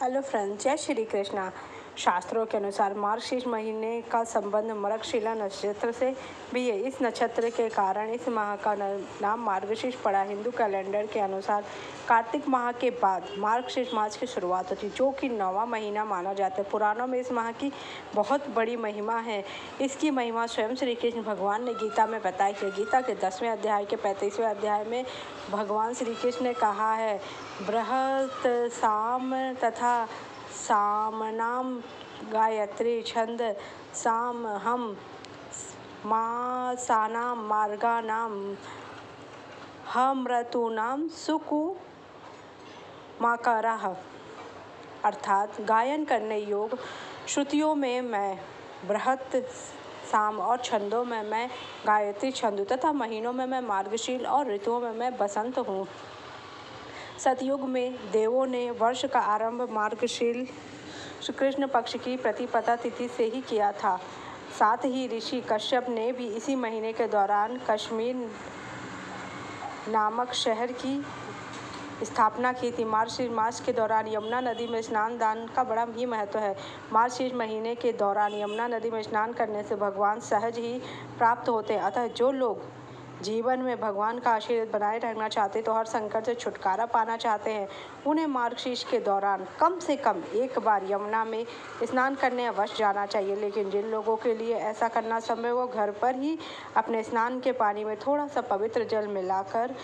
Hello friends, जय श्री कृष्णा। शास्त्रों के अनुसार मार्गशीर्ष महीने का संबंध मृगशिला नक्षत्र से भी है। इस नक्षत्र के कारण इस माह का नाम मार्गशीर्ष पड़ा। हिंदू कैलेंडर के अनुसार कार्तिक माह के बाद मार्गशीर्ष मास की शुरुआत होती है, जो कि 9वां महीना माना जाता है। पुराणों में इस माह की बहुत बड़ी महिमा है। इसकी महिमा स्वयं श्री कृष्ण भगवान ने गीता में बताई है। गीता के 10वें अध्याय के 35वें अध्याय में भगवान श्री कृष्ण ने कहा है, बृहत साम तथा सामनाम गायत्री छंद साम हम मासानाम मार्गानाम हमृतूनाम सुकु माकरः। अर्थात गायन करने योग श्रुतियों में मैं बृहत साम और छंदों में मैं गायत्री छंद तथा महीनों में मैं मार्गशीर्ष और ऋतुओं में मैं बसंत हूँ। सतयुग में देवों ने वर्ष का आरंभ मार्गशीर्ष कृष्ण पक्ष की प्रतिपदा तिथि से ही किया था। साथ ही ऋषि कश्यप ने भी इसी महीने के दौरान कश्मीर नामक शहर की स्थापना की थी। मार्गशीर्ष मास के दौरान यमुना नदी में स्नान दान का बड़ा ही महत्व है। मार्गशीर्ष महीने के दौरान यमुना नदी में स्नान करने से भगवान सहज ही प्राप्त होते हैं। अतः जो लोग जीवन में भगवान का आशीर्वाद बनाए रखना चाहते तो हर संकट से छुटकारा पाना चाहते हैं, उन्हें मार्गशीर्ष के दौरान कम से कम एक बार यमुना में स्नान करने अवश्य जाना चाहिए। लेकिन जिन लोगों के लिए ऐसा करना संभव हो, घर पर ही अपने स्नान के पानी में थोड़ा सा पवित्र जल मिलाकर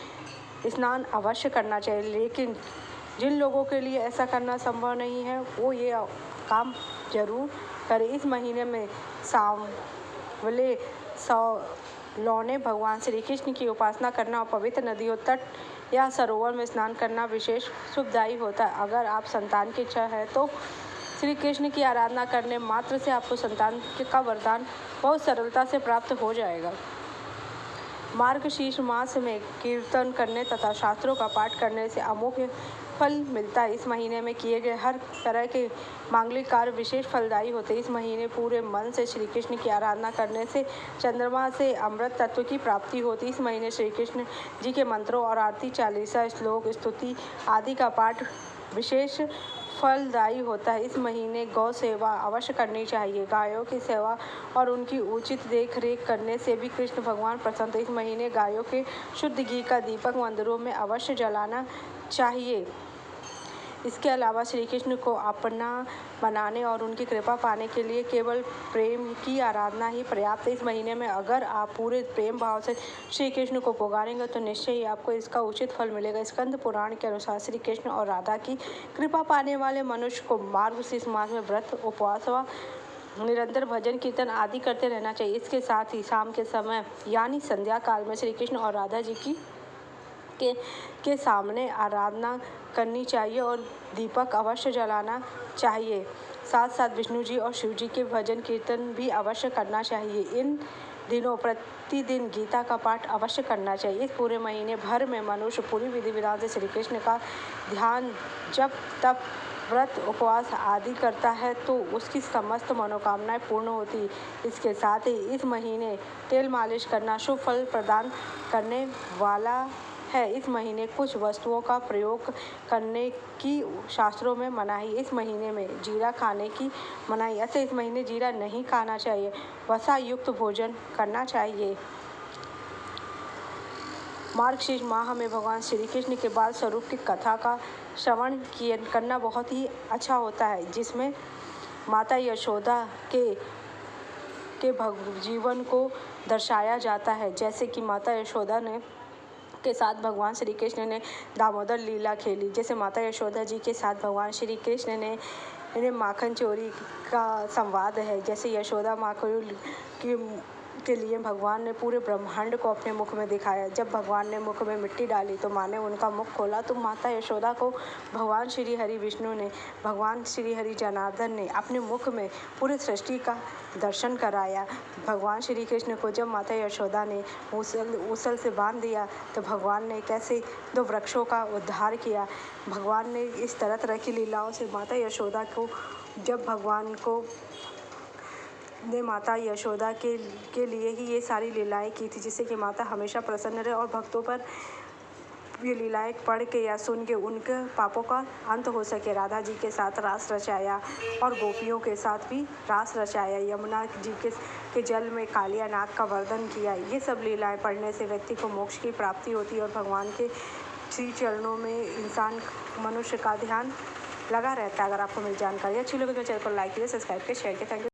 स्नान अवश्य करना चाहिए। लेकिन जिन लोगों के लिए ऐसा करना संभव नहीं है, वो ये काम जरूर करें। इस महीने में सांवले लौने भगवान श्री कृष्ण की उपासना करना और पवित्र नदियों, तट या सरोवर में स्नान करना विशेष शुभदायी होता है। अगर आप संतान की इच्छा है तो श्री कृष्ण की आराधना करने मात्र से आपको संतान का वरदान बहुत सरलता से प्राप्त हो जाएगा। मार्गशीर्ष मास में कीर्तन करने तथा शास्त्रों का पाठ करने से अमोघ फल मिलता है। इस महीने में किए गए हर तरह के मांगलिक कार्य विशेष फलदायी होते हैं। इस महीने पूरे मन से श्री कृष्ण की आराधना करने से चंद्रमा से अमृत तत्व की प्राप्ति होती है। इस महीने श्री कृष्ण जी के मंत्रों और आरती, चालीसा, श्लोक, स्तुति आदि का पाठ विशेष फलदायी होता है। इस महीने गौ सेवा अवश्य करनी चाहिए। गायों की सेवा और उनकी उचित देख रेख करने से भी कृष्ण भगवान प्रसन्न हैं। इस महीने गायों के शुद्ध घी का दीपक मंदिरों में अवश्य जलाना चाहिए। इसके अलावा श्री कृष्ण को अपना बनाने और उनकी कृपा पाने के लिए केवल प्रेम की आराधना ही पर्याप्त है। इस महीने में अगर आप पूरे प्रेम भाव से श्री कृष्ण को पुकारेंगे तो निश्चय ही आपको इसका उचित फल मिलेगा। स्कंद पुराण के अनुसार श्री कृष्ण और राधा की कृपा पाने वाले मनुष्य को मार्गशीर्ष मास में व्रत, उपवास व निरंतर भजन कीर्तन आदि करते रहना चाहिए। इसके साथ ही शाम के समय यानी संध्या काल में श्री कृष्ण और राधा जी की के सामने आराधना करनी चाहिए और दीपक अवश्य जलाना चाहिए। साथ साथ विष्णु जी और शिव जी के भजन कीर्तन भी अवश्य करना चाहिए। इन दिनों प्रतिदिन गीता का पाठ अवश्य करना चाहिए। इस पूरे महीने भर में मनुष्य पूरी विधि विधान से श्री कृष्ण का ध्यान, जप, तप, व्रत, उपवास आदि करता है तो उसकी समस्त मनोकामनाएं पूर्ण होती। इसके साथ ही इस महीने तेल मालिश करना शुभ फल प्रदान करने वाला है। इस महीने कुछ वस्तुओं का प्रयोग करने की शास्त्रों में मनाही। इस महीने में जीरा खाने की मनाही, अतः इस महीने जीरा नहीं खाना चाहिए। वसा युक्त भोजन करना चाहिए। मार्गशीर्ष माह में भगवान श्री कृष्ण के बाल स्वरूप की कथा का श्रवण करना बहुत ही अच्छा होता है, जिसमें माता यशोदा के जीवन को दर्शाया जाता है। जैसे कि माता यशोदा ने के साथ भगवान श्री कृष्ण ने दामोदर लीला खेली। जैसे माता यशोदा जी के साथ भगवान श्री कृष्ण ने माखन चोरी का संवाद है। जैसे यशोदा माँ के लिए भगवान ने पूरे ब्रह्मांड को अपने मुख में दिखाया। जब भगवान ने मुख में मिट्टी डाली तो माँ ने उनका मुख खोला तो माता यशोदा को भगवान श्री हरि विष्णु ने, भगवान श्री हरि जनार्दन ने अपने मुख में पूरी सृष्टि का दर्शन कराया। भगवान श्री कृष्ण को जब माता यशोदा ने उसल से बांध दिया तो भगवान ने कैसे 2 वृक्षों का उद्धार किया। भगवान ने इस तरह तरह की लीलाओं से माता यशोदा को, जब भगवान को ने माता यशोदा के लिए ही ये सारी लीलाएं की थी, जिससे कि माता हमेशा प्रसन्न रहे और भक्तों पर ये लीलाएं पढ़ के या सुन के उनके पापों का अंत हो सके। राधा जी के साथ रास रचाया और गोपियों के साथ भी रास रचाया। यमुना जी के जल में कालिया नाग का वर्णन किया। ये सब लीलाएं पढ़ने से व्यक्ति को मोक्ष की प्राप्ति होती है और भगवान के श्री चरणों में इंसान मनुष्य का ध्यान लगा रहता है। अगर आपको मेरी जानकारी अच्छी लगे तो चैनल को लाइक कीजिए, सब्सक्राइब कीजिए, शेयर कीजिए। Thank you.